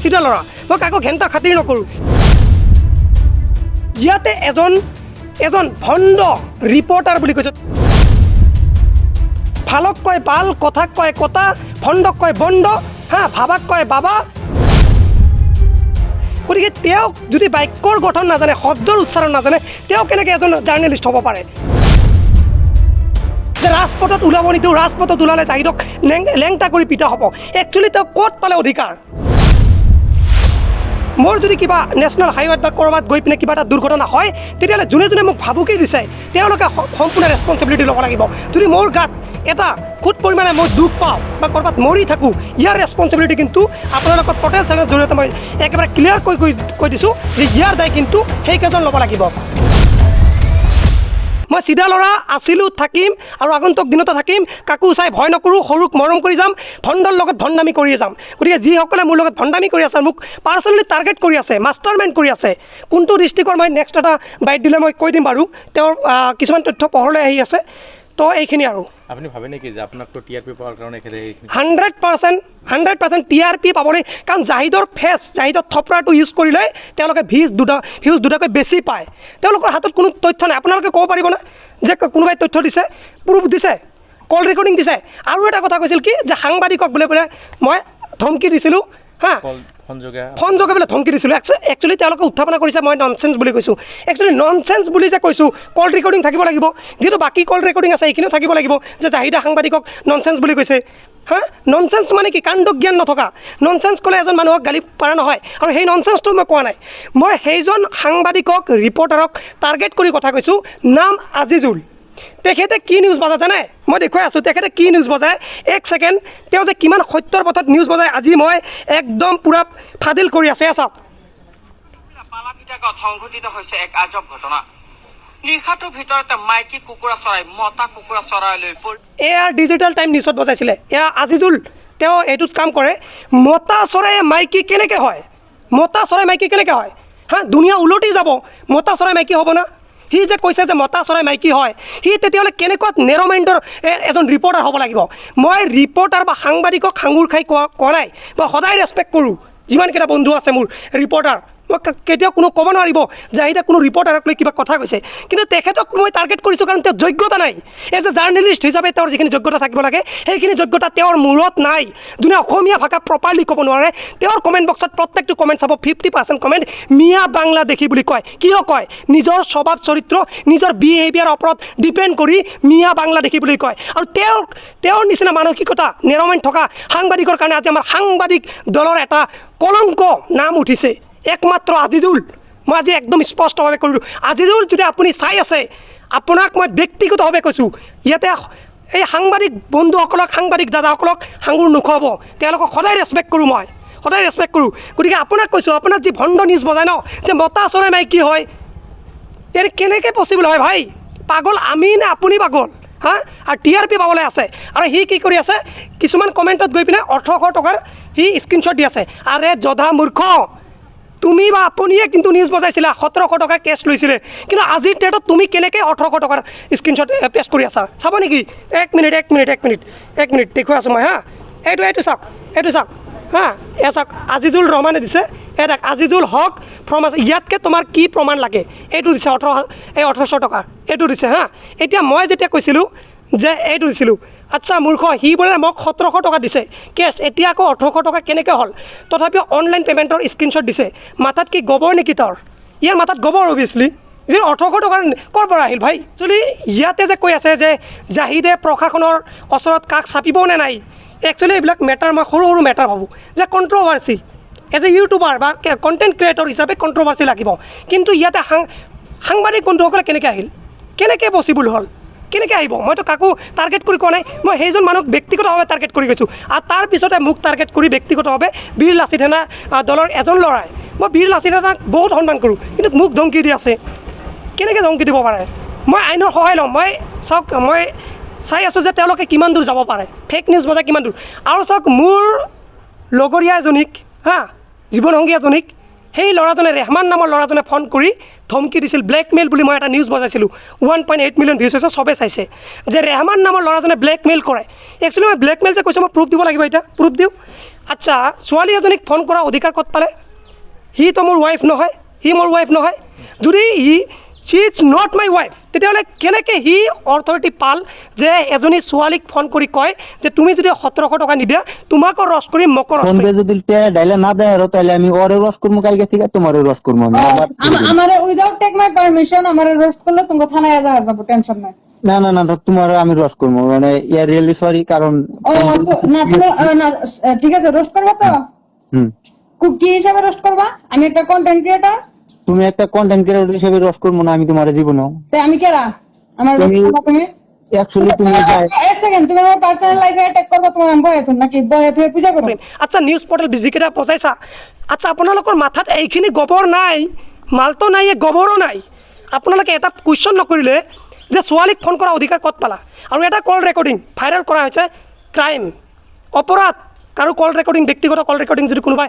চিধা ল'ৰা মই কাকো ঘেণ্টা খাতিৰ নকৰোঁ ইয়াতে এজন ভণ্ড ৰিপৰ্টাৰ বুলি কৈছোঁ ভালক কয় বাল কথাক কয় কটা ভণ্ডক কয় বণ্ড ভাবাক কয় বাবা গতিকে তেওঁ যদি বাক্যৰ গঠন নাজানে শব্দৰ উচ্চাৰণ নাজানে তেওঁ কেনেকৈ এজন জাৰ্নেলিষ্ট হ'ব পাৰে যে ৰাজপথত ওলাব নিদিওঁ ৰাজপথত ওলালে জাহিদক লেংটা কৰি পিটা হ'ব একচুৱেলি তেওঁ ক'ত পালে অধিকাৰ মোৰ যদি কিবা নেশ্যনেল হাইৱেত বা ক'ৰবাত গৈ পিনে কিবা এটা দুৰ্ঘটনা হয় তেতিয়াহ'লে যোনে মোক ভাবুকি দিছে তেওঁলোকে সম্পূৰ্ণ ৰেছপনচিবিলিটি ল'ব লাগিব যদি মোৰ গাত এটা খুব পৰিমাণে মই দুখ পাওঁ বা ক'ৰবাত মৰি থাকোঁ ইয়াৰ ৰেছপনচিবিলিটি কিন্তু আপোনালোকৰ পৰ্টেল চেনেলৰ জৰিয়তে মই একেবাৰে ক্লিয়াৰ কৈ দিছোঁ যে ইয়াৰ দায় কিন্তু সেইকেইজন ল'ব লাগিব মই চিধা ল'ৰা আছিলোঁ থাকিম আৰু আগন্তুক দিনতো থাকিম কাকো চাই ভয় নকৰোঁ সৰুক মৰম কৰি যাম ভণ্ডৰ লগত ভণ্ডামি কৰিয়ে যাম গতিকে যিসকলে মোৰ লগত ভণ্ডামি কৰি আছে মোক পাৰ্চনেলি টাৰ্গেট কৰি আছে মাষ্টাৰ মাইণ্ড কৰি আছে কোনটো ডিষ্ট্ৰিক্টৰ মই নেক্সট এটা বাইট দিলে মই কৈ দিম বাৰু তেওঁৰ কিছুমান তথ্য পোহৰলৈ আহি আছে তো এইখিনি আৰু আপুনি ভাবে নেকি যে আপোনাকতো টিআৰপি পোৱাৰ কাৰণে 100% টিআৰপি পাবলৈ কাৰণ জাহিদৰ থপৰাটো ইউজ কৰিলে তেওঁলোকে ভিউজ দুটাকৈ বেছি পায় তেওঁলোকৰ হাতত কোনো তথ্য নাই আপোনালোকে ক'ব পাৰিবনে যে কোনোবাই তথ্য দিছে প্ৰুফ দিছে কল ৰেকৰ্ডিং দিছে আৰু এটা কথা কৈছিল কি যে সাংবাদিকক বোলে মই ধমকি দিছিলোঁ ফোন যোগে বোলে ধমকি দিছিলোঁ একচুৱেলি তেওঁলোকে উত্থাপনা কৰিছে মই ননচেন্স বুলি কৈছোঁ একচুৱেলি ননচেন্স বুলি যে কৈছোঁ কল ৰেকৰ্ডিং থাকিব লাগিব যিহেতু বাকী কল ৰেকৰ্ডিং আছে এইখিনিও থাকিব লাগিব যে জাহিদে সাংবাদিকক ননচেন্স বুলি কৈছে ননচেন্স মানে কি কাণ্ড জ্ঞান নথকা ননচেন্স ক'লে এজন মানুহক গালি পাৰা নহয় আৰু সেই ননচেন্সটো মই কোৱা নাই মই সেইজন সাংবাদিকক ৰিপৰ্টাৰক টাৰ্গেট কৰি কথা কৈছোঁ নাম আজিজুল তেখেতে কি নিউজ বজায় জানে মই দেখুৱাই আছোঁ তেখেতে কি নিউজ বজায় এক ছেকেণ্ড তেওঁ যে কিমান সত্যৰ পথত নিউজ বজায় আজি মই একদম পূৰা ফাদিল কৰি আছোঁ চাওক পালাপিটাকত সংঘটিত হৈছে এক আজব ঘটনা নিশাটোৰ ভিতৰতে মাইকী কুকুৰা চৰাই মতা কুকুৰা চৰাইলৈ এয়া ডিজিটেল টাইম নিউজত বজাইছিলে এয়া আজিজুল তেওঁ এইটোত কাম কৰে মতা চৰাই মাইকী কেনেকৈ হয় দুনিয়া উলটি যাব মতা চৰাই মাইকী হ'ব না সি যে কৈছে যে মতা চৰাই মাইকী হয় সি তেতিয়াহ'লে কেনেকুৱা নেৰ' মাইণ্ডৰ এজন ৰিপৰ্টাৰ হ'ব লাগিব মই ৰিপৰ্টাৰ বা সাংবাদিকক সাঙুৰ খাই কোৱা নাই মই সদায় ৰেচপেক্ট কৰোঁ যিমানকেইটা বন্ধু আছে মোৰ ৰিপৰ্টাৰ মই কেতিয়াও কোনো ক'ব নোৱাৰিব যে এতিয়া কোনো ৰিপৰ্টাৰক লৈ কিবা কথা কৈছে কিন্তু তেখেতক মই টাৰ্গেট কৰিছোঁ কাৰণ তেওঁৰ যোগ্যতা নাই এজ এ জাৰ্নেলিষ্ট হিচাপে তেওঁৰ যিখিনি যোগ্যতা থাকিব লাগে সেইখিনি যোগ্যতা তেওঁৰ মূৰত নাই যোনে অসমীয়া ভাষা প্ৰপাৰলি ক'ব নোৱাৰে তেওঁৰ কমেণ্ট বক্সত প্ৰত্যেকটো কমেণ্ট চাব 50% কমেণ্ট মিয়া বাংলা দেখি বুলি কয় কিয় কয় নিজৰ স্বভাৱ চৰিত্ৰ নিজৰ বিহেভিয়াৰৰ ওপৰত ডিপেণ্ড কৰি মিয়া বাংলা দেখি বুলি কয় আৰু তেওঁৰ নিচিনা মানসিকতা নেৰ'মাইণ্ড থকা সাংবাদিকৰ কাৰণে আজি আমাৰ সাংবাদিক দলৰ এটা কলংক নাম উঠিছে একমাত্ৰ আজিজুল মই আজি একদম স্পষ্টভাৱে কৰিলোঁ আজিজুল যদি আপুনি চাই আছে আপোনাক মই ব্যক্তিগতভাৱে কৈছোঁ ইয়াতে এই সাংবাদিক বন্ধুসকলক সাংবাদিক দাদাসকলক সাঙুৰ নোখোৱাব তেওঁলোকক সদায় ৰেচপেক্ট কৰোঁ মই সদায় ৰেচপেক্ট কৰোঁ গতিকে আপোনাক কৈছোঁ আপোনাক যি ভণ্ড নিউজ বজায় ন যে মতা চৰাই মাইকী হয় ইয়াৰ কেনেকৈ পচিবল হয় ভাই পাগল আমি নে আপুনি পাগল আৰু টিআৰপি পাবলৈ আছে আৰু সি কি কৰি আছে কিছুমান কমেণ্টত গৈ পিনে 1800 টকাৰ সি স্ক্ৰীনশ্বট দি আছে আৰে জধা মূৰ্খ তুমি বা আপুনিয়ে কিন্তু নিউজ বজাইছিলা 1700 টকা কেছ লৈছিলে কিন্তু আজিৰ ডেটত তুমি কেনেকৈ 1800 টকাৰ স্ক্ৰীনশ্বট পেষ্ট কৰি আছা চাব নেকি এক মিনিট দেখুৱাই আছোঁ মই এইটো চাওক এয়া চাওক আজিজুল ৰহমানে দিছে এয়া আজিজুল হক ফ্ৰম ইয়াতকৈ তোমাৰ কি প্ৰমাণ লাগে এইটো দিছে 1800 টকা এইটো দিছে এতিয়া মই যেতিয়া কৈছিলোঁ যে এইটো দিছিলোঁ আচ্ছা মূৰ্খ সি বোলে মোক 1700 টকা দিছে কেছ এতিয়া আকৌ 1800 টকা কেনেকৈ হ'ল তথাপিও অনলাইন পে'মেণ্টৰ স্ক্ৰীনশ্বট দিছে মাথাত কি গোবৰ নেকি ইয়াৰ মাথাত গোবৰ অভিয়াছলি যে 1800 টকাৰ ক'ৰ পৰা আহিল ভাই একচুৱেলি ইয়াতে যে কৈ আছে যে জাহিদে প্ৰশাসনৰ ওচৰত কাষ চাপিব নে নাই একচুৱেলি এইবিলাক মেটাৰ মই সৰু মেটাৰ ভাবোঁ যে কণ্ট্ৰভাৰ্চি এজ এ ইউটিউবাৰ বা কণ্টেণ্ট ক্ৰিয়েটৰ হিচাপে কণ্ট্ৰভাৰ্চি লাগিব কিন্তু ইয়াতে সাংবাদিক বন্ধুসকলে কেনেকৈ আহিল কেনেকৈ পচিবল হ'ল কেনেকৈ আহিব মইতো কাকো টাৰ্গেট কৰি কোৱা নাই মই সেইজন মানুহক ব্যক্তিগতভাৱে টাৰ্গেট কৰি গৈছোঁ আৰু তাৰপিছতে মোক টাৰ্গেট কৰি ব্যক্তিগতভাৱে বীৰ লাচিত সেনা দলৰ এজন ল'ৰাই মই বীৰ লাচিত সেনাক বহুত সন্মান কৰোঁ কিন্তু মোক ধমকি দি আছে কেনেকৈ ধমকি দিব পাৰে মই আইনৰ সহায় ল'ম মই চাওক মই চাই আছোঁ যে তেওঁলোকে কিমান দূৰ যাব পাৰে ফেক নিউজ বজাই কিমান দূৰ আৰু চাওক মোৰ লগৰীয়া এজনীক জীৱনসংগী এজনীক সেই ল'ৰাজনে ৰেহমান নামৰ ল'ৰাজনে ফোন কৰি ধমকি দিছিল ব্লেকমেইল বুলি মই এটা নিউজ বজাইছিলোঁ 1.8 মিলিয়ন ভিউজ হৈছে চবে চাইছে যে ৰেহমান নামৰ ল'ৰাজনে ব্লেকমেইল কৰে একচুৱেলি মই ব্লেকমেইল যে কৈছোঁ মই প্ৰুফ দিব লাগিব এতিয়া প্ৰুফ দিওঁ আচ্ছা ছোৱালী এজনীক ফোন কৰা অধিকাৰ ক'ত পালে সিতো মোৰ ৱাইফ নহয় সি মোৰ ৱাইফ নহয় যদি she is not my wife तेতিয়াহ'লে কেনেকৈ সি অথৰিটি পাল যে এজনী ছোৱালীক ফোন কৰি কয় যে তুমি যদি 1700 টাকা নিদিয়া তোমাকো রস করি মকর ফোন পে যদি ডাইলে না দেয় আর তাহলে আমি ওরে রস করবো কালকে থেকে তোমারও রস করবো আমারে উইদাউট টেক মাই পারমিশন আমারে রোস্ট করলে তুমি থানায় যাওয়ার যাব টেনশন নাই না না না তোমার আমি রস করবো মানে ইয়া রিয়েলি সরি কারণ না ঠিক আছে রোস্ট করবা তো কি হিসাবে রোস্ট করবা আমি একটা কন্টেন্ট ক্রিয়েটর তুমি একটা কন্টেন্ট ক্রিয়েটর হিসেবে রস করবো না আমি তোমার জীবন তাই আমি কেরা আমার তুমি অ্যাকচুয়ালি তুমি এক সেকেন্ড তুমি আমার পার্সোনাল লাইফে অ্যাটাক করবা তোমার আমি বয়ে তুমি নাকি বয়ে তুমি পূজা করো আচ্ছা নিউজ পোর্টাল বিজিকেটা পজাইছা আচ্ছা আপোনালোকৰ মাথাত এইখিনি গোবৰ নাই মালটো নাই গোবৰো নাই আপোনালোকে এটা কুৱেশ্যন নকৰিলে যে ছোৱালীক ফোন কৰা অধিকাৰ ক'ত পালা আৰু এটা কল ৰেকৰ্ডিং ভাইৰেল কৰা হৈছে ক্ৰাইম অপৰাধ কাৰো কল ৰেকৰ্ডিং ব্যক্তিগত কল ৰেকৰ্ডিং যদি কোনোবাই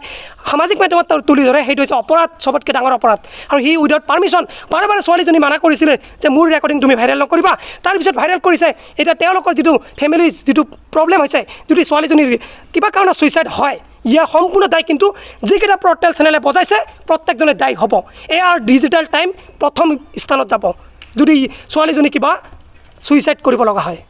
সামাজিক মাধ্যমত তুলি ধৰে সেইটো হৈছে অপৰাধ চবতকৈ ডাঙৰ অপৰাধ আৰু সি উইদাউট পাৰ্মিশ্যন বাৰে বাৰে ছোৱালীজনী মানা কৰিছিলে যে মোৰ ৰেকৰ্ডিং তুমি ভাইৰেল নকৰিবা তাৰপিছত ভাইৰেল কৰিছে এতিয়া তেওঁলোকৰ যিটো ফেমিলি যিটো প্ৰব্লেম হৈছে যদি ছোৱালীজনীৰ কিবা কাৰণত ছুইচাইড হয় ইয়াৰ সম্পূৰ্ণ দায় কিন্তু যিকেইটা পৰ্টেল চেনেলে বজাইছে প্ৰত্যেকজনে দায়ী হ'ব এয়াৰ ডিজিটেল টাইম প্ৰথম স্থানত যাব যদি ছোৱালীজনী কিবা ছুইচাইড কৰিব লগা হয়